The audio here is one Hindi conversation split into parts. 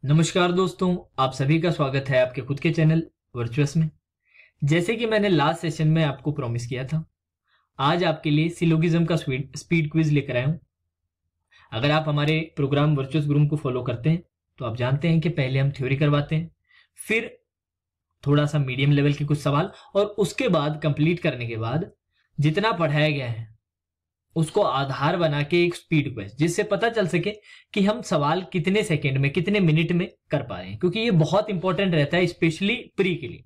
नमस्कार दोस्तों, आप सभी का स्वागत है आपके खुद के चैनल वर्चुअस में। जैसे कि मैंने लास्ट सेशन में आपको प्रॉमिस किया था, आज आपके लिए सिलोगिज्म का स्पीड क्विज लेकर आया हूं। अगर आप हमारे प्रोग्राम वर्चुअस ग्रुप को फॉलो करते हैं तो आप जानते हैं कि पहले हम थ्योरी करवाते हैं, फिर थोड़ा सा मीडियम लेवल के कुछ सवाल, और उसके बाद कंप्लीट करने के बाद जितना पढ़ाया गया है उसको आधार बना के एक स्पीड क्विज, जिससे पता चल सके कि हम सवाल कितने सेकंड में, कितने मिनट में कर पा रहे हैं। क्योंकि ये बहुत इंपॉर्टेंट रहता है, स्पेशली प्री के लिए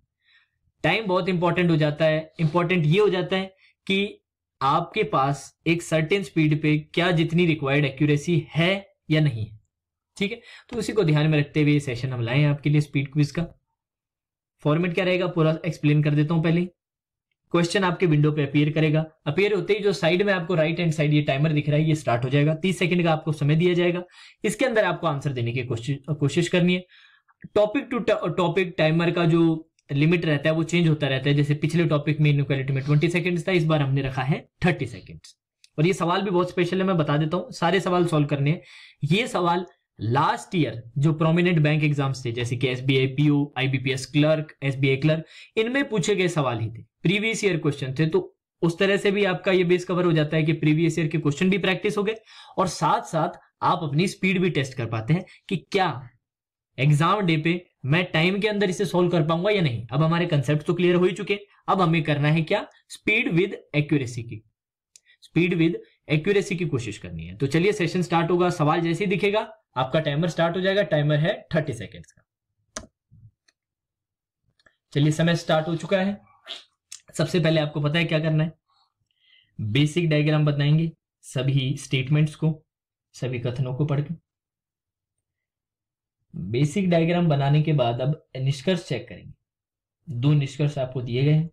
टाइम बहुत इंपॉर्टेंट हो जाता है। इंपॉर्टेंट ये हो जाता है कि आपके पास एक सर्टेन स्पीड पे क्या जितनी रिक्वायर्ड एक्यूरेसी है या नहीं है। ठीक है, तो उसी को ध्यान में रखते हुए ये सेशन हम लाए हैं आपके लिए स्पीड क्विज का। फॉर्मेट क्या रहेगा पूरा एक्सप्लेन कर देता हूं। पहले क्वेश्चन आपके विंडो पे अपीयर करेगा। अपीयर होते ही जो साइड में आपको राइट हैंड साइड ये टाइमर दिख रहा है, ये स्टार्ट हो जाएगा। 30 सेकंड का आपको समय दिया जाएगा। इसके अंदर आपको आंसर देने की कोशिश करनी है। टॉपिक टू टॉपिक टाइमर का जो लिमिट रहता है वो चेंज होता रहता है। जैसे पिछले टॉपिक में इनइक्वालिटी में 20 सेकंड्स था, इस बार हमने रखा है 30 सेकंड्स। और ये सवाल भी बहुत स्पेशल है, मैं बता देता हूं। सारे सवाल सॉल्व करने हैं। ये सवाल लास्ट ईयर जो प्रोमिनेंट बैंक एग्जाम्स थे, जैसे कि SBI PO, IBPS clerk, SBI clerk, इनमें पूछे गए सवाल ही थे, प्रीवियस ईयर क्वेश्चन थे। तो उस तरह से भी आपका ये बेस कवर हो जाता है कि प्रीवियस ईयर के क्वेश्चन भी प्रैक्टिस हो गए, और साथ साथ आप अपनी स्पीड भी टेस्ट कर पाते हैं कि क्या एग्जाम डे पे मैं टाइम के अंदर इसे सोल्व कर पाऊंगा या नहीं। अब हमारे कंसेप्ट तो क्लियर हो ही चुके। अब हमें करना है क्या, स्पीड विद एक्यूरेसी की, स्पीड विद एक्यूरेसी की कोशिश करनी है। तो चलिए सेशन स्टार्ट होगा। सवाल जैसे ही दिखेगा आपका टाइमर स्टार्ट हो जाएगा। टाइमर है 30 सेकेंड्स का। चलिए समय स्टार्ट हो चुका है। सबसे पहले आपको पता है क्या करना है, बेसिक डायग्राम बनाएंगे सभी स्टेटमेंट्स को, सभी कथनों को पढ़ के। बेसिक डायग्राम बनाने के बाद अब निष्कर्ष चेक करेंगे। दो निष्कर्ष आपको दिए गए हैं,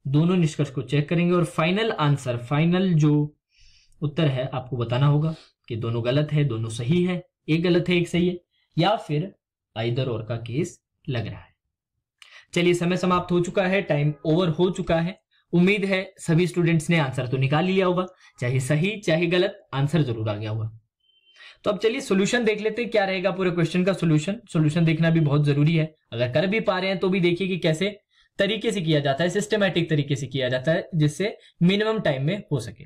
दोनों निष्कर्ष को चेक करेंगे और फाइनल आंसर, फाइनल जो उत्तर है आपको बताना होगा कि दोनों गलत है, दोनों सही है, एक गलत है एक सही है, या फिर आइदर और का केस लग रहा है। चलिए समय समाप्त हो चुका है, टाइम ओवर हो चुका है। उम्मीद है सभी स्टूडेंट्स ने आंसर तो निकाल लिया होगा, चाहे सही चाहे गलत, आंसर जरूर आ गया होगा। तो अब चलिए सॉल्यूशन देख लेते हैं क्या रहेगा पूरे क्वेश्चन का सॉल्यूशन। सॉल्यूशन देखना भी बहुत जरूरी है। अगर कर भी पा रहे हैं तो भी देखिए कि कैसे तरीके से किया जाता है, सिस्टमैटिक तरीके से किया जाता है, जिससे मिनिमम टाइम में हो सके।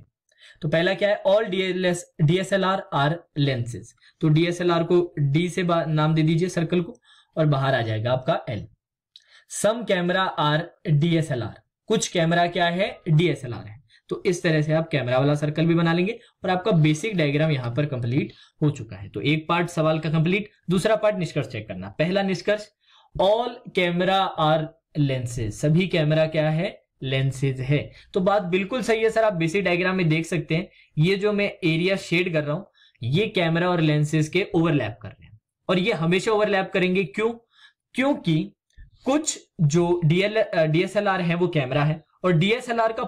तो पहला क्या है, ऑल डीएसएलआर आर लेंसेज। तो डीएसएलआर को डी से नाम दे दीजिए सर्कल को, और बाहर आ जाएगा आपका L. Some camera are DSLR, कुछ कैमरा क्या है, डीएसएलआर है। तो इस तरह से आप कैमरा वाला सर्कल भी बना लेंगे और आपका बेसिक डायग्राम यहां पर कंप्लीट हो चुका है। तो एक पार्ट सवाल का कंप्लीट। दूसरा पार्ट निष्कर्ष चेक करना। पहला निष्कर्ष, ऑल कैमरा आर लेंसेज, सभी कैमरा क्या है, लेंसेज है। तो बात बिल्कुल सही है सर, आप बेसिक डायग्राम में देख सकते हैं ये जो मैं एरिया शेड कर रहा हूं, ये कैमरा और लेंसेज के ओवरलैप कर रहे हैं, और ये हमेशा ओवरलैप करेंगे। क्यों? क्योंकि कुछ जो डीएसएलआर है वो कैमरा है, और डीएसएलआर का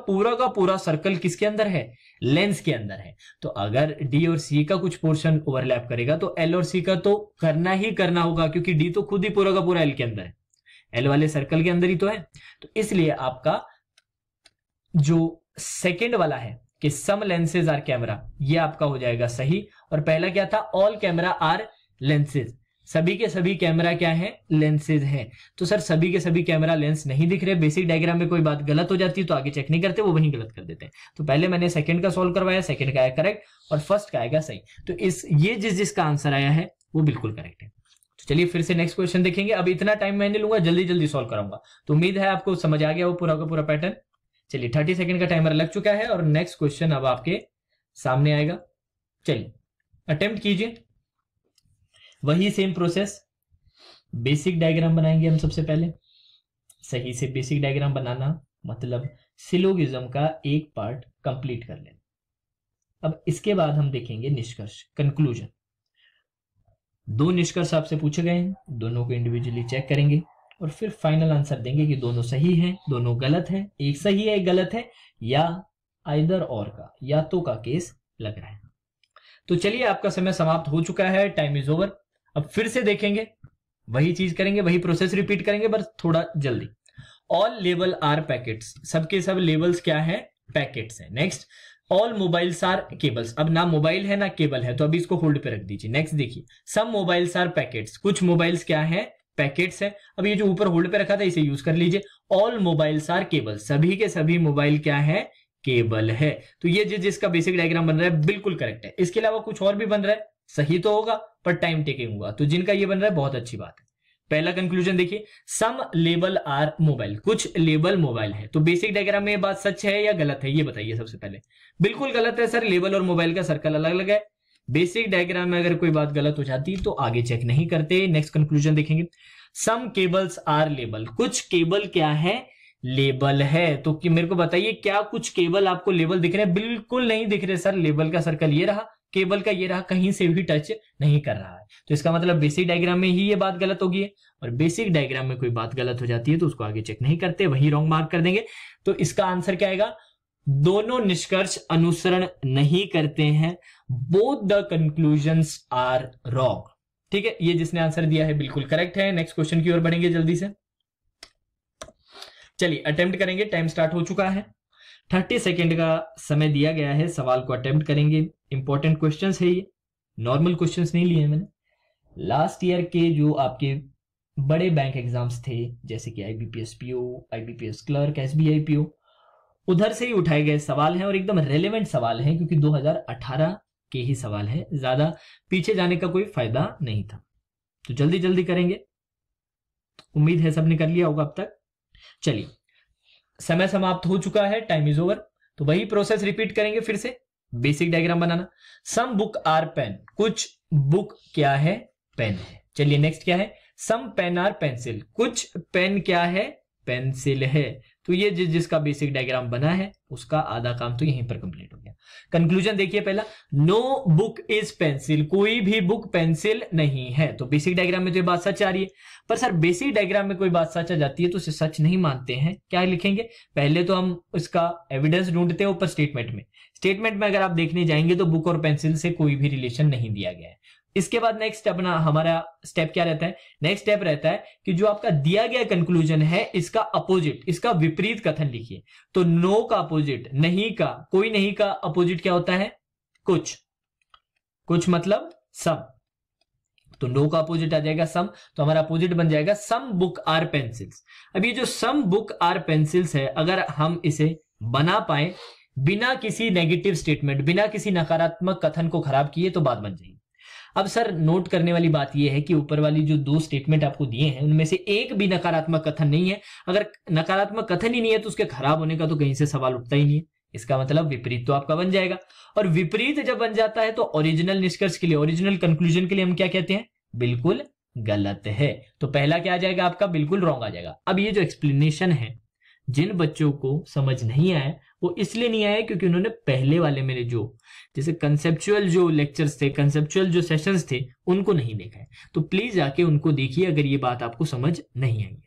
पूरा सर्कल किसके अंदर है, लेंस के अंदर है। तो अगर डी और सी का कुछ पोर्शन ओवरलैप करेगा तो एल और सी का तो करना ही करना होगा, क्योंकि डी तो खुद ही पूरा का पूरा एल के अंदर है, एल वाले सर्कल के अंदर ही तो है। तो इसलिए आपका जो सेकंड वाला है कि सम लेंसेज आर कैमरा, ये आपका हो जाएगा सही। और पहला क्या था, ऑल कैमरा आर लेंसेज, सभी के सभी कैमरा क्या है, लेंसेज है। तो सर सभी के सभी कैमरा लेंस नहीं दिख रहे, बेसिक डायग्राम में कोई बात गलत हो जाती है तो आगे चेक नहीं करते, वो वहीं गलत कर देते हैं। तो पहले मैंने सेकंड का सॉल्व करवाया, सेकंड का आया करेक्ट और फर्स्ट का आएगा सही। तो ये जिसका आंसर आया है वो बिल्कुल करेक्ट है। तो चलिए फिर से नेक्स्ट क्वेश्चन देखेंगे। अब इतना टाइम मैं नहीं लूंगा, जल्दी जल्दी सॉल्व कराऊंगा। तो उम्मीद है आपको समझ आ गया वो पूरा का पूरा पैटर्न। चलिए 30 सेकंड का टाइमर लग चुका है और नेक्स्ट क्वेश्चन अब आपके सामने आएगा। चलिए अटेम्प्ट कीजिए, वही सेम प्रोसेस। बेसिक डायग्राम बनाएंगे हम सबसे पहले। सही से बेसिक डायग्राम बनाना मतलब सिलोगिज्म का एक पार्ट कंप्लीट कर लेना। अब इसके बाद हम देखेंगे निष्कर्ष, कंक्लूजन। दो निष्कर्ष आपसे पूछे गए हैं, दोनों को इंडिविजुअली चेक करेंगे और फिर फाइनल आंसर देंगे कि दोनों सही हैं, दोनों गलत है, एक सही है एक गलत है, या आइदर और का, या तो का केस लग रहा है। तो चलिए आपका समय समाप्त हो चुका है, टाइम इज ओवर। अब फिर से देखेंगे, वही चीज करेंगे, वही प्रोसेस रिपीट करेंगे, बस थोड़ा जल्दी। ऑल लेबल आर पैकेट्स, सबके सब लेबल्स क्या है, पैकेट्स है। Next, all mobiles are cables. अब ना मोबाइल है ना केबल है, तो अभी इसको होल्ड पे रख दीजिए। नेक्स्ट देखिए, सम मोबाइल्स आर पैकेट्स, कुछ मोबाइल्स क्या है, पैकेट्स है। अब ये जो ऊपर होल्ड पे रखा था इसे यूज कर लीजिए। ऑल मोबाइल्स आर केबल, सभी के सभी मोबाइल क्या है, केबल है। तो ये जिसका बेसिक डायग्राम बन रहा है बिल्कुल करेक्ट है। इसके अलावा कुछ और भी बन रहा है, सही तो होगा पर टाइम टेकिंग होगा। तो जिनका ये बन रहा है बहुत अच्छी बात है। पहला कंक्लूजन देखिए, सम लेबल आर मोबाइल, कुछ लेबल मोबाइल है। तो बेसिक डायग्राम में ये बात सच है या गलत है, ये बताइए सबसे पहले। बिल्कुल गलत है सर, लेबल और मोबाइल का सर्कल अलग अलग है। बेसिक डायग्राम में अगर कोई बात गलत हो जाती तो आगे चेक नहीं करते। नेक्स्ट कंक्लूजन देखेंगे, सम केबल्स आर लेबल, कुछ केबल क्या है, लेबल है। तो कि मेरे को बताइए क्या कुछ केबल आपको लेबल दिख रहे हैं, बिल्कुल नहीं दिख रहे सर। लेबल का सर्कल ये रहा, केबल का ये रहा, कहीं से भी टच नहीं कर रहा है। तो इसका मतलब बेसिक डायग्राम में ही ये बात गलत होगी है। और बेसिक डायग्राम में कोई बात गलत हो जाती है तो उसको आगे चेक नहीं करते, वही रॉन्ग मार्क कर देंगे। तो इसका आंसर क्या आएगा, दोनों निष्कर्ष अनुसरण नहीं करते हैं, both the conclusions are wrong. ठीक है, ये जिसने आंसर दिया है बिल्कुल करेक्ट है। नेक्स्ट क्वेश्चन की ओर बढ़ेंगे जल्दी से, चलिए अटेम्प्ट करेंगे। टाइम स्टार्ट हो चुका है, 30 सेकेंड का समय दिया गया है, सवाल को अटेम्प्ट करेंगे। इंपॉर्टेंट क्वेश्चंस है ये, नॉर्मल क्वेश्चंस नहीं लिए मैंने। लास्ट ईयर के जो आपके बड़े बैंक एग्जाम्स थे, जैसे कि IBPS PO, IBPS clerk, SBI PO, उधर से ही उठाए गए सवाल हैं और एकदम रेलेवेंट सवाल हैं, क्योंकि 2018 के ही सवाल है, ज्यादा पीछे जाने का कोई फायदा नहीं था। तो जल्दी जल्दी करेंगे, उम्मीद है सबने कर लिया होगा अब तक। चलिए, समय समाप्त हो चुका है, टाइम इज ओवर। तो वही प्रोसेस रिपीट करेंगे फिर से। बेसिक डायग्राम बनाना, सम बुक आर पेन, कुछ बुक क्या है, पेन है। चलिए नेक्स्ट क्या है, सम पेन आर पेंसिल, कुछ पेन क्या है, पेंसिल है। तो ये जिसका बेसिक डायग्राम बना है उसका आधा काम तो यहीं पर कंप्लीट हो गया। कंक्लूजन देखिए पहला, नो बुक इज पेंसिल, कोई भी बुक पेंसिल नहीं है। तो बेसिक डायग्राम में तो ये बात सच आ रही है, पर सर बेसिक डायग्राम में कोई बात सच आ जाती है तो उसे सच नहीं मानते हैं। क्या लिखेंगे, पहले तो हम इसका एविडेंस ढूंढते हैं ऊपर स्टेटमेंट में। स्टेटमेंट में अगर आप देखने जाएंगे तो बुक और पेंसिल से कोई भी रिलेशन नहीं दिया गया है। इसके बाद नेक्स्ट अपना हमारा स्टेप क्या रहता है, नेक्स्ट स्टेप रहता है कि जो आपका दिया गया कंक्लूजन है इसका अपोजिट, इसका विपरीत कथन लिखिए। तो नो का अपोजिट, नहीं का, कोई नहीं का अपोजिट क्या होता है, कुछ, कुछ मतलब सम। तो नो का अपोजिट आ जाएगा सम, तो हमारा अपोजिट बन जाएगा सम बुक आर पेंसिल्स। अब ये जो सम बुक आर पेंसिल्स है, अगर हम इसे बना पाए बिना किसी नेगेटिव स्टेटमेंट, बिना किसी नकारात्मक कथन को खराब किए तो बात बन जाएगी। अब सर नोट करने वाली बात यह है कि ऊपर वाली जो दो स्टेटमेंट आपको दिए हैं उनमें से एक भी नकारात्मक कथन नहीं है। अगर नकारात्मक कथन ही नहीं है तो उसके खराब होने का तो कहीं से सवाल उठता ही नहीं है। इसका मतलब विपरीत तो आपका बन जाएगा, और विपरीत जब बन जाता है तो ओरिजिनल निष्कर्ष के लिए, ओरिजिनल कंक्लूजन के लिए हम क्या कहते हैं, बिल्कुल गलत है। तो पहला क्या आ जाएगा आपका, बिल्कुल रॉन्ग आ जाएगा। अब ये जो एक्सप्लेनेशन है, जिन बच्चों को समझ नहीं आया वो इसलिए नहीं आया क्योंकि उन्होंने पहले वाले मेरे जो जैसे कंसेप्चुअल जो लेक्चर्स थे, कंसेप्चुअल जो सेशंस थे, उनको नहीं देखा है। तो प्लीज जाके उनको देखिए अगर ये बात आपको समझ नहीं आई है।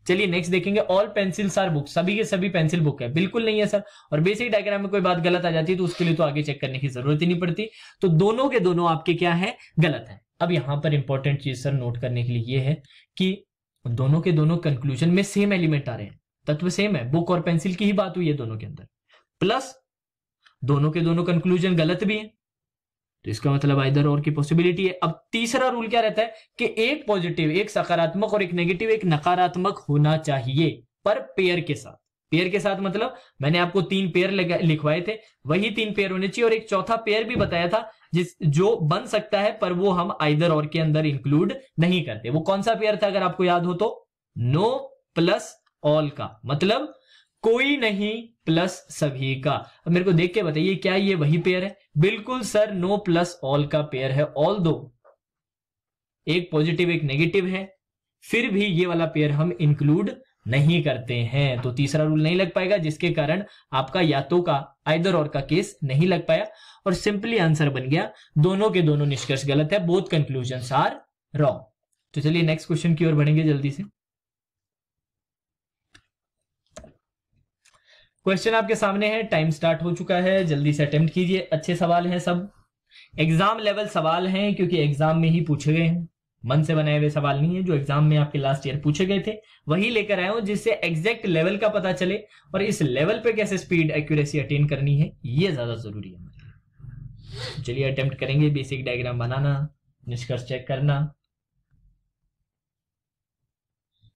चलिए नेक्स्ट देखेंगे, ऑल पेंसिल्स आर बुक, सभी के सभी पेंसिल बुक है, बिल्कुल नहीं है सर। और बेसिक डायग्राम में कोई बात गलत आ जाती है तो उसके लिए तो आगे चेक करने की जरूरत ही नहीं पड़ती। तो दोनों के दोनों आपके क्या है, गलत है। अब यहां पर इंपॉर्टेंट चीज सर नोट करने के लिए ये है कि दोनों के दोनों कंक्लूजन में सेम एलिमेंट आ रहे हैं, तत्व सेम है, बुक और पेंसिल की ही बात हुई है दोनों के अंदर, प्लस दोनों के दोनों कंक्लूजन गलत भी है। तो इसका मतलब आइदर और की पॉसिबिलिटी है। अब तीसरा रूल क्या रहता है कि एक पॉजिटिव, एक सकारात्मक और एक नेगेटिव, एक नकारात्मक होना चाहिए, पर पेयर के साथ। पेयर के साथ मतलब मैंने आपको 3 पेयर लिखवाए थे, वही 3 पेयर होने चाहिए, और एक चौथा पेयर भी बताया था जो बन सकता है, पर वो हम आइदर और के अंदर इंक्लूड नहीं करते। वो कौन सा पेयर था अगर आपको याद हो तो, नो प्लस ऑल का, मतलब कोई नहीं प्लस सभी का। अब मेरे को देख के बताइए क्या ये वही पेयर है, बिल्कुल सर, नो प्लस ऑल का पेयर है। ऑल दो एक पॉजिटिव एक नेगेटिव है, फिर भी ये वाला पेयर हम इंक्लूड नहीं करते हैं। तो तीसरा रूल नहीं लग पाएगा, जिसके कारण आपका या तो का आइदर और का केस नहीं लग पाया, और सिंपली आंसर बन गया दोनों के दोनों निष्कर्ष गलत है, बोथ कंक्लूजन्स आर रॉन्ग। तो चलिए नेक्स्ट क्वेश्चन की ओर बढ़ेंगे जल्दी से। क्वेश्चन आपके सामने है, टाइम स्टार्ट हो चुका है, जल्दी से अटेम्प्ट कीजिए। अच्छे सवाल हैं सब, एग्जाम लेवल सवाल हैं क्योंकि एग्जाम में ही पूछे गए हैं। मन से बनाए हुए सवाल नहीं है, जो एग्जाम में आपके लास्ट ईयर पूछे गए थे वही लेकर आया हूं, जिससे एग्जैक्ट लेवल का पता चले और इस लेवल पे कैसे स्पीड एक्यूरेसी अटेन करनी है ये ज्यादा जरूरी है हमारे लिए। चलिए अटेम्प्ट करेंगे बेसिक डायग्राम बनाना, निष्कर्ष चेक करना,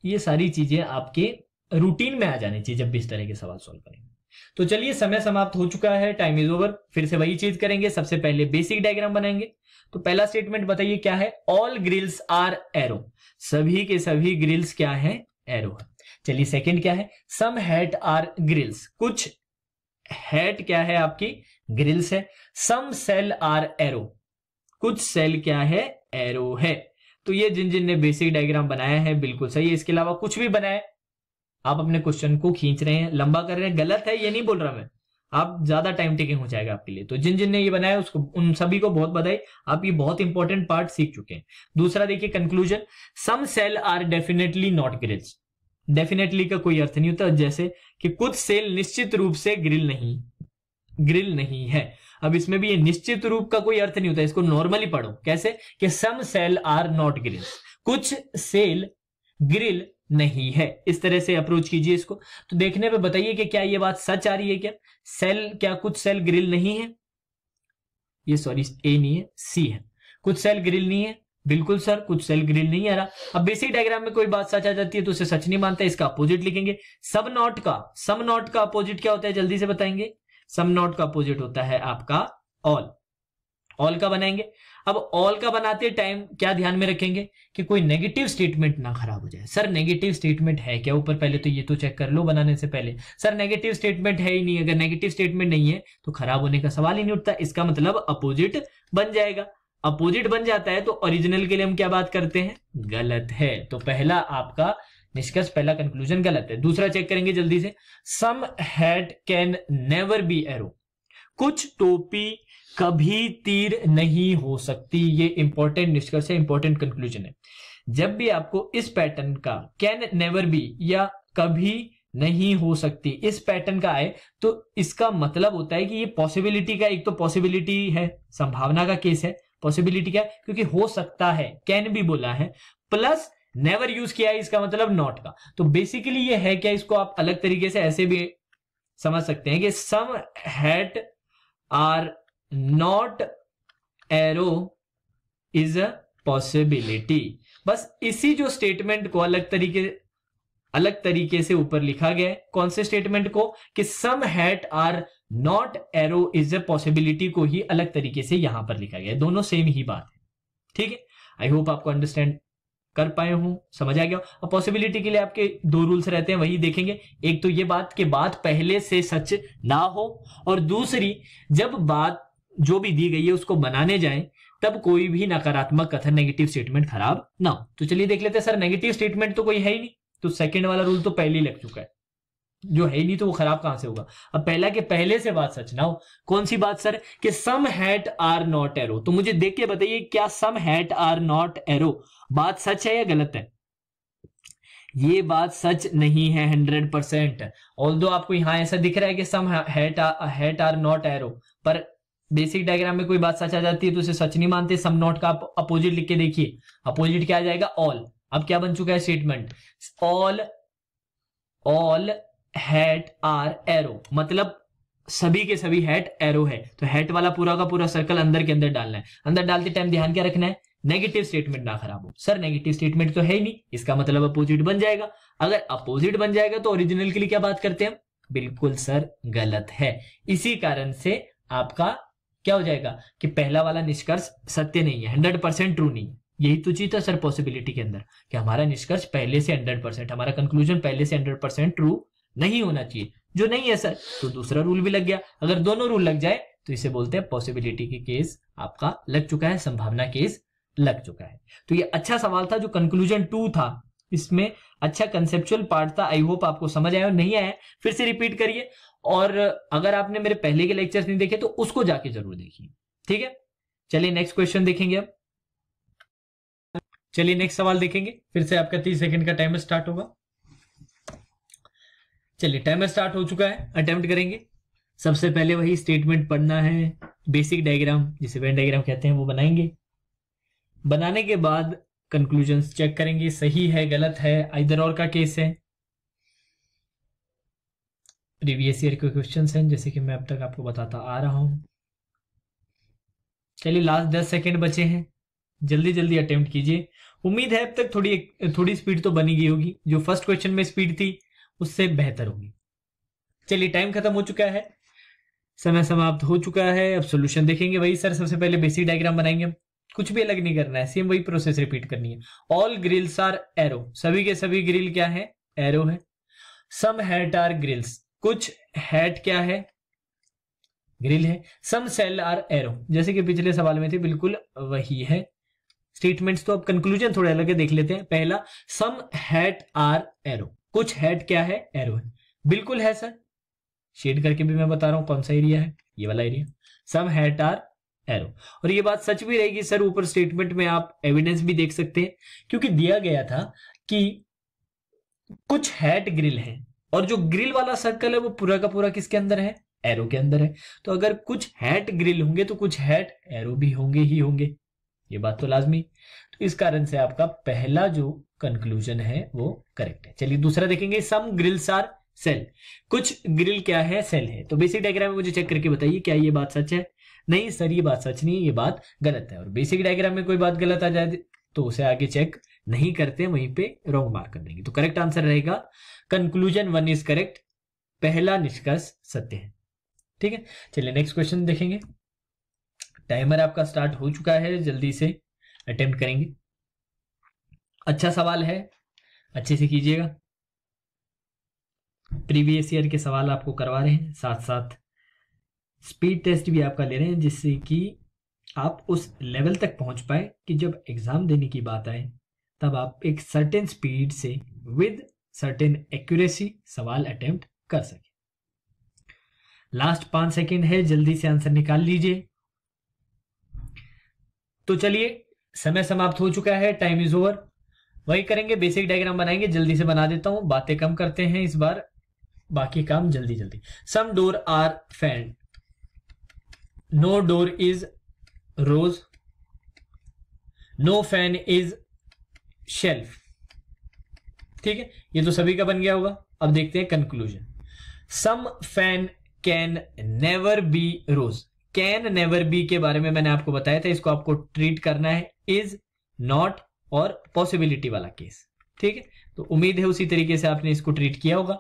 ये सारी चीजें आपके रूटीन में आ जानी चाहिए जब भी इस तरह के सवाल सॉल्व करेंगे। तो चलिए समय समाप्त हो चुका है, टाइम इज ओवर। फिर से वही चीज करेंगे, सबसे पहले बेसिक डायग्राम बनाएंगे। तो पहला स्टेटमेंट बताइए क्या है, ऑल ग्रिल्स आर एरो, सभी के सभी ग्रिल्स क्या है, एरो है। चलिए सेकंड क्या है, सम हैट आर ग्रिल्स, कुछ हैट क्या है आपकी, ग्रिल्स है। सम सेल आर एरो, कुछ सेल क्या है, एरो है। तो ये जिन जिन ने बेसिक डायग्राम बनाया है बिल्कुल सही है, इसके अलावा कुछ भी बनाए आप अपने क्वेश्चन को खींच रहे हैं, लंबा कर रहे हैं, गलत है ये नहीं बोल रहा मैं, आप ज्यादा टाइम टेकिंग हो जाएगा आपके लिए। तो जिन जिन ने ये बनाया उसको, उन सभी को बहुत बधाई, आप ये बहुत इंपॉर्टेंट पार्ट सीख चुके हैं। दूसरा देखिए conclusion, some cell are definitely not grills, definitely का कोई अर्थ नहीं होता, जैसे कि कुछ सेल निश्चित रूप से ग्रिल नहीं है। अब इसमें भी ये निश्चित रूप का कोई अर्थ नहीं होता, इसको नॉर्मली पढ़ो कैसे, कि सम सेल आर नॉट ग्रिल्स, कुछ सेल ग्रिल नहीं है, इस तरह से अप्रोच कीजिए इसको। तो देखने पे बताइए कि क्या ये बात सच आ रही है, क्या सेल, क्या कुछ सेल ग्रिल नहीं है, ये सॉरी ए नहीं है सी है, कुछ सेल ग्रिल नहीं है, बिल्कुल सर कुछ सेल ग्रिल नहीं आ रहा। अब बेसिक डायग्राम में कोई बात सच आ जाती है तो उसे सच नहीं मानता, इसका अपोजिट लिखेंगे। सम नॉट का अपोजिट क्या होता है जल्दी से बताएंगे, सम नॉट का अपोजिट होता है आपका ऑल, ऑल का बनाएंगे। अब ऑल का बनाते टाइम क्या ध्यान में रखेंगे कि कोई नेगेटिव स्टेटमेंट ना खराब हो जाए। सर नेगेटिव स्टेटमेंट है क्या ऊपर, पहले तो ये तो चेक कर लो बनाने से पहले। सर नेगेटिव स्टेटमेंट है ही नहीं, अगर नेगेटिव स्टेटमेंट नहीं है तो खराब होने का सवाल ही नहीं उठता, इसका मतलब अपोजिट बन जाएगा। अपोजिट बन जाता है तो ओरिजिनल के लिए हम क्या बात करते हैं, गलत है। तो पहला आपका निष्कर्ष, पहला कंक्लूजन गलत है। दूसरा चेक करेंगे जल्दी से, some hat can never be arrow, कुछ टोपी कभी तीर नहीं हो सकती। ये इंपॉर्टेंट निष्कर्ष है, इंपॉर्टेंट कंक्लूजन है। जब भी आपको इस पैटर्न का कैन नेवर बी या कभी नहीं हो सकती इस पैटर्न का आए तो इसका मतलब होता है कि ये पॉसिबिलिटी का, एक तो पॉसिबिलिटी है, संभावना का केस है। पॉसिबिलिटी क्या है, क्योंकि हो सकता है, कैन भी बोला है, प्लस नेवर यूज किया है, इसका मतलब नॉट का। तो बेसिकली ये है क्या, इसको आप अलग तरीके से ऐसे भी समझ सकते हैं कि some hat are not arrow is a possibility. बस इसी जो स्टेटमेंट को अलग तरीके से ऊपर लिखा गया है, कौन से स्टेटमेंट को, कि some hat are not arrow is a possibility को ही अलग तरीके से यहां पर लिखा गया है, दोनों सेम ही बात है। ठीक है, आई होप आपको अंडरस्टैंड कर पाए हूं, समझ आ गया। और पॉसिबिलिटी के लिए आपके दो रूल्स रहते हैं, वही देखेंगे। एक तो ये बात कि बात पहले से सच ना हो, और दूसरी जब बात जो भी दी गई है उसको बनाने जाएं तब कोई भी नकारात्मक कथन, नेगेटिव स्टेटमेंट खराब ना हो। तो चलिए देख लेते हैं। सर नेगेटिव स्टेटमेंट तो कोई है ही नहीं, तो सेकंड वाला रूल तो पहले ही लग चुका है, जो है ही नहीं तो वो खराब कहां से होगा। अब पहला के पहले से बात सच ना हो, कौन सी बात सर, कि some hat are not arrow. तो मुझे देख के बताइए क्या सम हैट आर नॉट एरो बात सच है या गलत है। ये बात सच नहीं है 100%। ऑल्दो आपको यहां ऐसा दिख रहा है कि some hat are not arrow, पर बेसिक डायग्राम में कोई बात सच आ जाती है तो उसे सच नहीं मानते। सम नॉट का आप अपोजिट लिख के देखिए, अपोजिट क्या आ जाएगा, ऑल। अब क्या बन चुका है statement, all hat are arrow, मतलब सभी के सभी हैट एरो है। तो हैट वाला पूरा का पूरा सर्कल अंदर के अंदर डालना है। अंदर डालते टाइम ध्यान क्या रखना है, नेगेटिव स्टेटमेंट ना खराब हो। सर नेगेटिव स्टेटमेंट तो है ही नहीं, इसका मतलब अपोजिट बन जाएगा। अगर अपोजिट बन जाएगा तो ओरिजिनल के लिए क्या बात करते हैं, बिल्कुल सर गलत है। इसी कारण से आपका क्या हो जाएगा कि पहला वाला निष्कर्ष सत्य नहीं है, 100% ट्रू नहीं है। यही तो चीज था सर पॉसिबिलिटी के अंदर, कि हमारा निष्कर्ष पहले से 100%, हमारा कंक्लूजन पहले से 100% ट्रू नहीं होना चाहिए, जो नहीं है सर तो दूसरा रूल भी लग गया। अगर दोनों रूल लग जाए तो इसे बोलते हैं पॉसिबिलिटी की केस आपका लग चुका है, संभावना केस लग चुका है। तो ये अच्छा सवाल था जो कंक्लूजन 2 था, इसमें अच्छा कंसेप्चुअल पार्ट था। आई होप आपको समझ आया, और नहीं आया फिर से रिपीट करिए। और अगर आपने मेरे पहले के लेक्चर्स नहीं देखे तो उसको जाके जरूर देखिए। ठीक है, चलिए नेक्स्ट क्वेश्चन देखेंगे। अब चलिए नेक्स्ट सवाल देखेंगे। फिर से आपका 30 सेकंड का टाइमर स्टार्ट होगा। चलिए टाइमर स्टार्ट हो चुका है, अटेम्प्ट करेंगे। सबसे पहले वही स्टेटमेंट पढ़ना है, बेसिक डायग्राम जिसे वेन डायग्राम कहते हैं वो बनाएंगे। बनाने के बाद कंक्लूजन्स चेक करेंगे, सही है गलत है, इधर और का केस है, प्रीवियस ईयर के क्वेश्चंस हैं जैसे कि मैं अब तक आपको बताता आ रहा हूं। चलिए लास्ट 10 सेकंड बचे हैं, जल्दी जल्दी अटेम्प्ट कीजिए। उम्मीद है अब तक थोड़ी स्पीड तो बनी गई होगी, जो फर्स्ट क्वेश्चन में स्पीड थी उससे बेहतर होगी। चलिए टाइम खत्म हो चुका है, समय समाप्त हो चुका है। अब सॉल्यूशन देखेंगे। वही सर, सबसे पहले बेसिक डायग्राम बनाएंगे, कुछ भी अलग नहीं करना है, सेम वही प्रोसेस रिपीट करनी है। ऑल ग्रिल्स आर एरो, सभी के सभी ग्रिल क्या है, एरो है। सम हैट आर ग्रिल्स, कुछ हैट क्या है, ग्रिल है। सम सेल आर एरो, जैसे कि पिछले सवाल में थे बिल्कुल वही है। स्टेटमेंट्स तो अब कंक्लूजन थोड़े अलग है, देख लेते हैं। पहला, सम हैट आर एरो, कुछ हैट क्या है, एरो है। बिल्कुल है सर, शेड करके भी मैं बता रहा हूं कौन सा एरिया है, ये वाला area. Some hat are arrow, और ये बात सच भी रहेगी सर, ऊपर स्टेटमेंट में आप एविडेंस भी देख सकते हैं, क्योंकि दिया गया था कि कुछ हैट ग्रिल है, और जो ग्रिल वाला सर्कल है वो पूरा का पूरा किसके अंदर है, एरो के अंदर है। तो अगर कुछ हैट ग्रिल होंगे तो कुछ हैट एरो भी होंगे ही होंगे, ये बात तो लाजमी। तो इस कारण से आपका पहला जो कंक्लूजन है वो करेक्ट है। चलिए दूसरा देखेंगे, सम ग्रिल्स आर सेल, कुछ ग्रिल क्या है, सेल है। तो बेसिक डायग्राम में मुझे चेक करके बताइए क्या ये बात सच है। नहीं सर ये बात सच नहीं है, ये बात गलत है। और बेसिक डायग्राम में कोई बात गलत आ जाए तो उसे आगे चेक नहीं करते, वहीं पे रॉन्ग मार्क कर देंगे। तो करेक्ट आंसर रहेगा कंक्लूजन 1 इज करेक्ट, पहला निष्कर्ष सत्य है। ठीक है, चलिए नेक्स्ट क्वेश्चन देखेंगे। टाइमर आपका स्टार्ट हो चुका है, जल्दी से अटेम्प्ट करेंगे। अच्छा सवाल है, अच्छे से कीजिएगा। प्रीवियस ईयर के सवाल आपको करवा रहे हैं, साथ साथ स्पीड टेस्ट भी आपका ले रहे हैं, जिससे कि आप उस लेवल तक पहुंच पाए कि जब एग्जाम देने की बात आए तब आप एक सर्टेन स्पीड से विद सर्टेन एक्यूरेसी सवाल अटेम्प्ट कर सके। लास्ट 5 सेकेंड है, जल्दी से आंसर निकाल लीजिए। तो चलिए समय समाप्त हो चुका है, टाइम इज ओवर। वही करेंगे, बेसिक डायग्राम बनाएंगे, जल्दी से बना देता हूं, बातें कम करते हैं इस बार, बाकी काम जल्दी जल्दी। Some door are fan, no door is rose, no fan is shelf. ठीक है, ये तो सभी का बन गया होगा। अब देखते हैं conclusion. Some fan can never be rose, can never be के बारे में मैंने आपको बताया था, इसको आपको ट्रीट करना है इज, नॉट और पॉसिबिलिटी वाला केस। ठीक है, तो उम्मीद है उसी तरीके से आपने इसको ट्रीट किया होगा।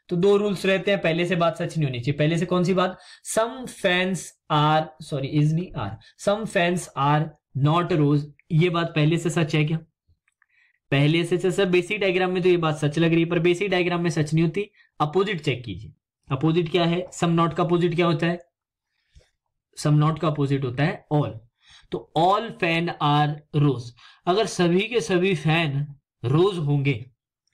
तो 2 रूल्स रहते हैं, पहले से बात सच नहीं होनी चाहिए। पहले से कौन सी बात, some fans are, sorry is नहीं are, some fans are not rose, ये बात पहले से सच है क्या, पहले से सर बेसिक डायग्राम में तो ये बात सच लग रही है, पर बेसिक डायग्राम में सच नहीं होती। अपोजिट चेक कीजिए, अपोजिट क्या है, सम नॉट का अपोजिट क्या होता है, सम नॉट का अपोजिट होता है ऑल। तो ऑल फैन आर रोज, अगर सभी के सभी फैन रोज होंगे,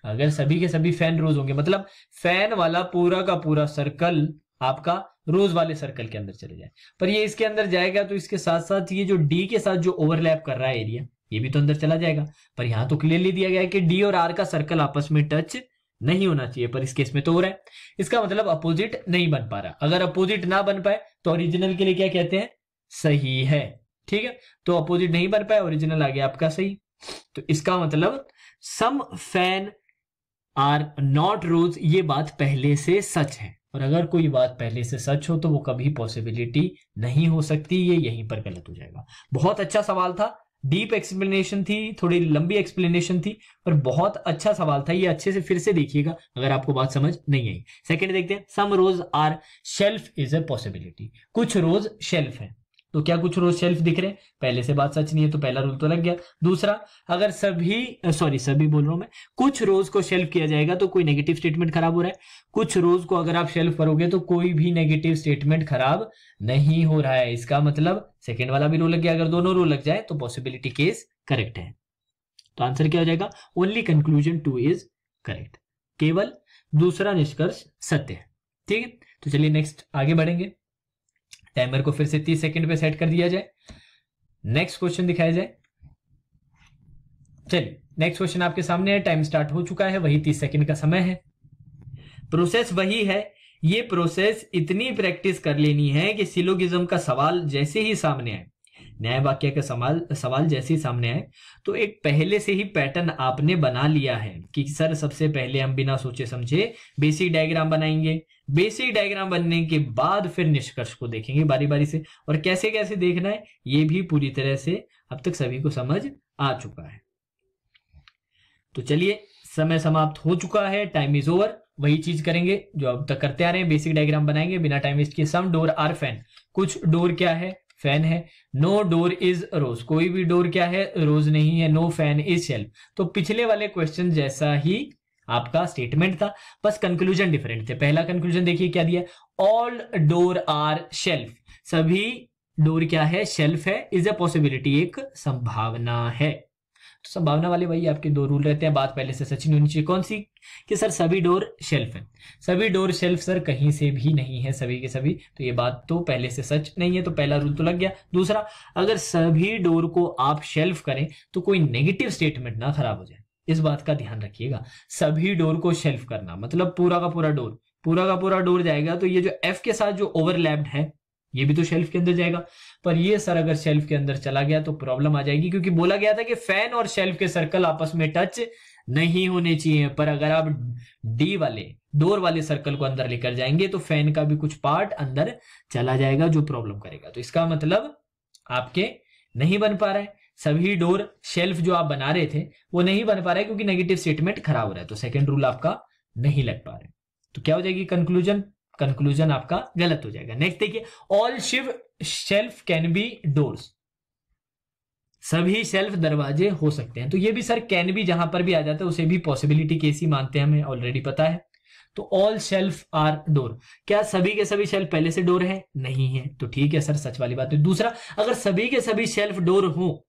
अगर सभी के सभी फैन रोज होंगे मतलब फैन वाला पूरा का पूरा सर्कल आपका रोज वाले सर्कल के अंदर चले जाए। पर ये इसके अंदर जाएगा तो इसके साथ साथ ये जो डी के साथ जो ओवरलैप कर रहा है एरिया, ये भी तो अंदर चला जाएगा। पर यहां तो क्लियरली दिया गया है कि डी और आर का सर्कल आपस में टच नहीं होना चाहिए, पर इस केस में तो हो रहा है। इसका मतलब अपोजिट नहीं बन पा रहा। अगर अपोजिट ना बन पाए तो ओरिजिनल के लिए क्या कहते हैं, सही है। ठीक है, तो अपोजिट नहीं बन पाए, ओरिजिनल आ गया आपका सही। तो इसका मतलब सम फैन आर नॉट रोज, ये बात पहले से सच है। और अगर कोई बात पहले से सच हो तो वो कभी पॉसिबिलिटी नहीं हो सकती, ये यहीं पर गलत हो जाएगा। बहुत अच्छा सवाल था, डीप एक्सप्लेनेशन थी, थोड़ी लंबी एक्सप्लेनेशन थी, पर बहुत अच्छा सवाल था। ये अच्छे से फिर से देखिएगा अगर आपको बात समझ नहीं आई। सेकंड देखते हैं, some rose are shelf is a possibility, कुछ रोज शेल्फ है। तो क्या कुछ रोज शेल्फ दिख रहे हैं, पहले से बात सच नहीं है, तो पहला रूल तो लग गया। दूसरा, अगर सभी बोल रहा हूं मैं, कुछ रोज को शेल्फ किया जाएगा तो कोई नेगेटिव स्टेटमेंट खराब हो रहा है। कुछ रोज को अगर आप शेल्फ करोगे तो कोई भी नेगेटिव स्टेटमेंट खराब नहीं हो रहा है। इसका मतलब सेकेंड वाला भी रूल लग गया। अगर दोनों रूल लग जाए तो पॉसिबिलिटी केस करेक्ट है। तो आंसर क्या हो जाएगा, ओनली कंक्लूजन 2 इज करेक्ट, केवल दूसरा निष्कर्ष सत्य है। ठीक है, तो चलिए नेक्स्ट आगे बढ़ेंगे। टाइमर को फिर से 30 सेकंड पे सेट कर दिया जाए, नेक्स्ट क्वेश्चन दिखाया जाए। चलिए नेक्स्ट क्वेश्चन आपके सामने है, टाइम स्टार्ट हो चुका है, वही 30 सेकंड का समय है। प्रोसेस वही है, ये प्रोसेस इतनी प्रैक्टिस कर लेनी है कि सिलोगिज्म का सवाल जैसे ही सामने आए न्याय वाक्य का सवाल जैसे ही सामने आए तो एक पहले से ही पैटर्न आपने बना लिया है कि सर सबसे पहले हम बिना सोचे समझे बेसिक डायग्राम बनाएंगे, बेसिक डायग्राम बनने के बाद फिर निष्कर्ष को देखेंगे बारी बारी से, और कैसे कैसे देखना है ये भी पूरी तरह से अब तक सभी को समझ आ चुका है। तो चलिए, समय समाप्त हो चुका है, टाइम इज ओवर। वही चीज करेंगे जो अब तक करते आ रहे हैं, बेसिक डायग्राम बनाएंगे बिना टाइम वेस्ट किए। सम डोर आर फैन, कुछ डोर क्या है, फैन है। नो डोर इज रोज, कोई भी डोर क्या है, रोज नहीं है। No fan is shelf. तो पिछले वाले क्वेश्चन जैसा ही आपका स्टेटमेंट था, बस कंक्लूजन डिफरेंट थे। पहला कंक्लूजन देखिए क्या दिया, ऑल डोर आर शेल्फ, सभी डोर क्या है, शेल्फ है। इज अ पॉसिबिलिटी, एक संभावना है। तो संभावना वाले वही आपके दो रूल रहते हैं, बात पहले से सच नहीं होनी चाहिए। कौन सी, कि सर सभी डोर शेल्फ है। सभी डोर शेल्फ सर कहीं से भी नहीं है, सभी के सभी, तो ये बात तो पहले से सच नहीं है, तो पहला रूल तो लग गया। दूसरा, अगर सभी डोर को आप शेल्फ करें तो कोई नेगेटिव स्टेटमेंट ना खराब हो जाए, इस बात का ध्यान रखिएगा। सभी डोर को शेल्फ करना मतलब पूरा का पूरा डोर, पूरा का पूरा डोर जाएगा तो ये जो एफ के साथ जो ओवरलैप्ड है ये भी तो शेल्फ के अंदर जाएगा। पर ये सर अगर शेल्फ के अंदर चला गया तो प्रॉब्लम आ जाएगी, क्योंकि बोला गया था कि फैन और शेल्फ के सर्कल आपस में टच नहीं होने चाहिए। पर अगर आप डी वाले डोर वाले सर्कल को अंदर लेकर जाएंगे तो फैन का भी कुछ पार्ट अंदर चला जाएगा जो प्रॉब्लम करेगा। तो इसका मतलब आपके नहीं बन पा रहा है, सभी डोर शेल्फ जो आप बना रहे थे वो नहीं बन पा रहा है क्योंकि नेगेटिव स्टेटमेंट खराब हो रहा है। तो सेकंड रूल आपका नहीं लग पा रहा है, तो क्या हो जाएगी कंक्लूजन आपका गलत हो जाएगा। नेक्स्ट देखिए, all shelf can be doors, सभी शेल्फ दरवाजे हो सकते हैं। तो ये भी सर कैन भी जहां पर भी आ जाता है उसे भी पॉसिबिलिटी केस ही मानते हैं, हमें ऑलरेडी पता है। तो ऑल शेल्फ आर डोर, क्या सभी के सभी शेल्फ पहले से डोर है, नहीं है, तो ठीक है सर, सच वाली बात है। दूसरा, अगर सभी के सभी शेल्फ डोर हो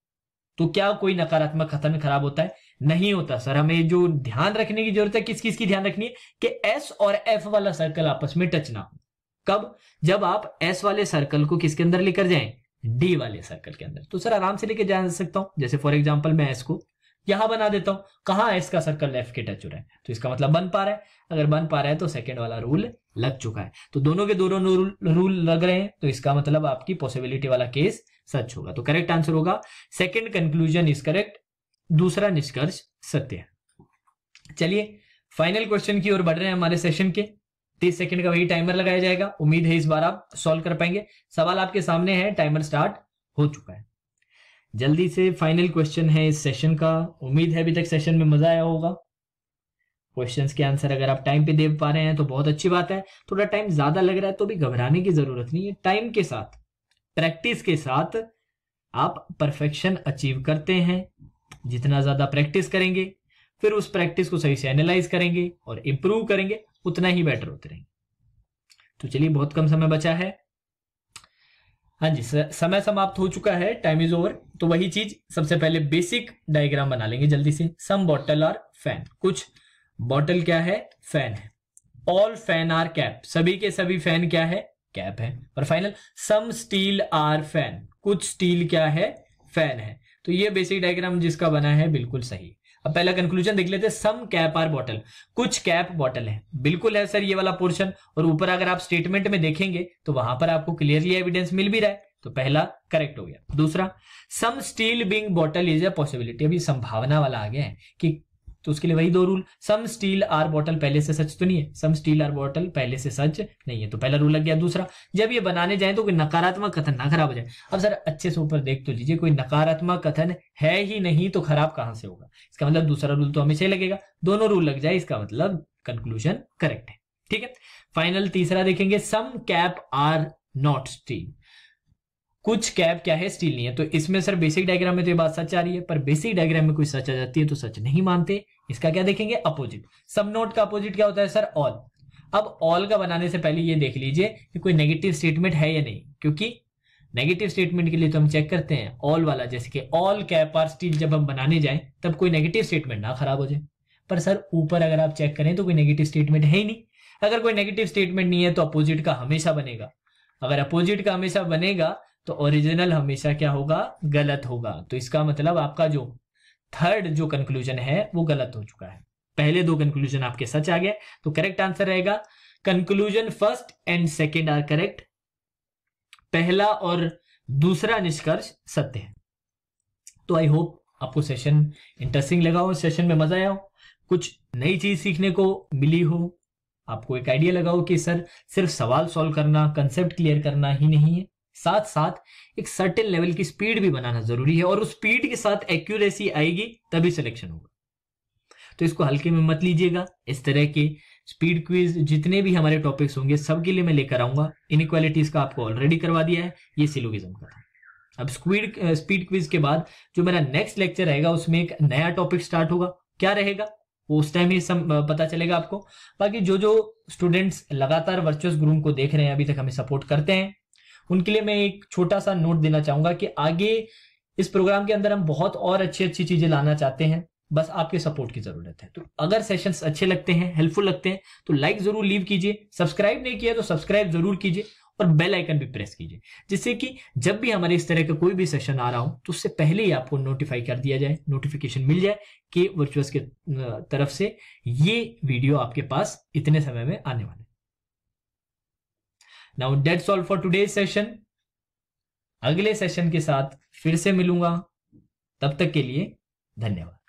तो क्या कोई नकारात्मक कथन खराब होता है, नहीं होता सर। हमें जो ध्यान रखने की जरूरत है, किस किस की ध्यान रखनी है, कि एस और एफ वाला सर्कल आपस में टच ना हो। कब, जब आप एस वाले सर्कल को किसके अंदर लेकर जाएं, डी वाले सर्कल के अंदर। तो सर आराम से लेके जा सकता हूं, जैसे फॉर एग्जांपल मैं एस को यहां बना देता हूं, कहां एस का सर्कल एफ के टच हो रहा है, तो इसका मतलब बन पा रहा है। अगर बन पा रहा है तो सेकंड वाला रूल लग चुका है। तो दोनों के दोनों रूल लग रहे हैं, तो इसका मतलब आपकी पॉसिबिलिटी वाला केस सच होगा। तो करेक्ट आंसर होगा सेकंड, कंक्लूजन इज करेक्ट, दूसरा निष्कर्ष सत्य है। चलिए फाइनल क्वेश्चन की ओर बढ़ रहे हैं हमारे सेशन के। 30 सेकंड का वही टाइमर लगाया जाएगा, उम्मीद है इस बार आप सॉल्व कर पाएंगे। सवाल आपके सामने है, टाइमर स्टार्ट हो चुका है। जल्दी से फाइनल क्वेश्चन है इस सेशन का। उम्मीद है अभी तक सेशन में मजा आया होगा। क्वेश्चंस के आंसर अगर आप टाइम पे दे पा रहे हैं तो बहुत अच्छी बात है। थोड़ा टाइम ज्यादा लग रहा है तो भी घबराने की जरूरत नहीं है। टाइम के साथ, प्रैक्टिस के साथ आप परफेक्शन अचीव करते हैं। जितना ज्यादा प्रैक्टिस करेंगे, फिर उस प्रैक्टिस को सही से एनालाइज करेंगे और इंप्रूव करेंगे, उतना ही बेटर होते रहेंगे। तो चलिए, बहुत कम समय बचा है। हाँ जी, समय समाप्त हो चुका है, टाइम इज ओवर। तो वही चीज, सबसे पहले बेसिक डायग्राम बना लेंगे जल्दी से। सम बॉटल आर फैन, कुछ बॉटल क्या है, फैन है। ऑल फैन आर कैप, सभी के सभी फैन क्या है, कैप है। और final, some steel are fan, कुछ स्टील क्या है, फैन है। तो ये बेसिक डायग्राम जिसका बना है बिल्कुल सही। अब पहला कंक्लूजन देख लेते हैं, सम कैप आर बॉटल, कुछ कैप बॉटल है। बिल्कुल है सर ये वाला पोर्शन, और ऊपर अगर आप स्टेटमेंट में देखेंगे तो वहां पर आपको क्लियरली एविडेंस मिल भी रहा है, तो पहला करेक्ट हो गया। दूसरा, some steel being bottle is a possibility, अभी संभावना वाला आ गया है कि, तो उसके लिए वही दो rule. Some steel are bottle पहले से सच तो नहीं है, सम स्टील आर बॉटल पहले से सच नहीं है, तो पहला रूल लग गया। दूसरा, जब ये बनाने जाए तो कोई नकारात्मक कथन ना खराब हो जाए। अब सर अच्छे से ऊपर देख तो लीजिए, कोई नकारात्मक कथन है ही नहीं तो खराब कहां से होगा। इसका मतलब दूसरा रूल तो हमेशा ही लगेगा, दोनों रूल लग जाए, इसका मतलब कंक्लूजन करेक्ट है। ठीक है, फाइनल तीसरा देखेंगे, सम कैप आर नॉट स्टील, कुछ कैप क्या है, स्टील नहीं है। तो इसमें सर बेसिक डायग्राम में तो ये बात सच आ रही है, पर बेसिक डायग्राम में कोई सच आ जाती है तो सच नहीं मानते। इसका क्या देखेंगे, अपोजिट। सम नोट का अपोजिट क्या होता है सर, ऑल। अब ऑल का बनाने से पहले ये देख लीजिए कि कोई नेगेटिव स्टेटमेंट है या नहीं, क्योंकि नेगेटिव स्टेटमेंट के लिए तो हम चेक करते हैं ऑल वाला, जैसे कि ऑल कैप आर स्टील जब हम बनाने जाए तब कोई नेगेटिव स्टेटमेंट ना खराब हो जाए। पर सर ऊपर अगर आप चेक करें तो कोई नेगेटिव स्टेटमेंट है ही नहीं। अगर कोई नेगेटिव स्टेटमेंट नहीं है तो अपोजिट का हमेशा बनेगा। अगर अपोजिट का हमेशा बनेगा तो ओरिजिनल हमेशा क्या होगा, गलत होगा। तो इसका मतलब आपका जो थर्ड जो कंक्लूजन है वो गलत हो चुका है। पहले दो कंक्लूजन आपके सच आ गए, तो करेक्ट आंसर रहेगा conclusion first and second are correct. पहला और दूसरा निष्कर्ष सत्य है। तो आई होप आपको सेशन इंटरेस्टिंग लगा हो, सेशन में मजा आया हो, कुछ नई चीज सीखने को मिली हो, आपको एक आइडिया लगा हो कि सर सिर्फ सवाल सॉल्व करना, कंसेप्ट क्लियर करना ही नहीं है, साथ साथ एक सर्टेन लेवल की स्पीड भी बनाना जरूरी है, और उस स्पीड के साथ एक्यूरेसी आएगी तभी सिलेक्शन होगा। तो इसको हल्के में मत लीजिएगा। इस तरह के स्पीड क्विज जितने भी हमारे टॉपिक्स होंगे सबके लिए मैं लेकर आऊंगा। इनइक्वालिटीज का आपको ऑलरेडी करवा दिया है, ये सिलोगिज्म का था। अब स्पीड क्विज के बाद जो मेरा नेक्स्ट लेक्चर रहेगा उसमें एक नया टॉपिक स्टार्ट होगा। क्या रहेगा वो उस टाइम ही सब पता चलेगा आपको। बाकी जो जो स्टूडेंट्स लगातार वर्चुअस ग्रूम को देख रहे हैं, अभी तक हमें सपोर्ट करते हैं, उनके लिए मैं एक छोटा सा नोट देना चाहूंगा कि आगे इस प्रोग्राम के अंदर हम बहुत और अच्छी अच्छी चीजें लाना चाहते हैं, बस आपके सपोर्ट की जरूरत है। तो अगर सेशंस अच्छे लगते हैं, हेल्पफुल लगते हैं, तो लाइक जरूर लीव कीजिए, सब्सक्राइब नहीं किया तो सब्सक्राइब जरूर कीजिए, और बेल आइकन भी प्रेस कीजिए, जिससे कि जब भी हमारे इस तरह का कोई भी सेशन आ रहा हो तो उससे पहले ही आपको नोटिफाई कर दिया जाए, नोटिफिकेशन मिल जाए कि वर्चुअस के तरफ से ये वीडियो आपके पास इतने समय में आने वाले। Now that's all for today's session. अगले सेशन के साथ फिर से मिलूंगा, तब तक के लिए धन्यवाद।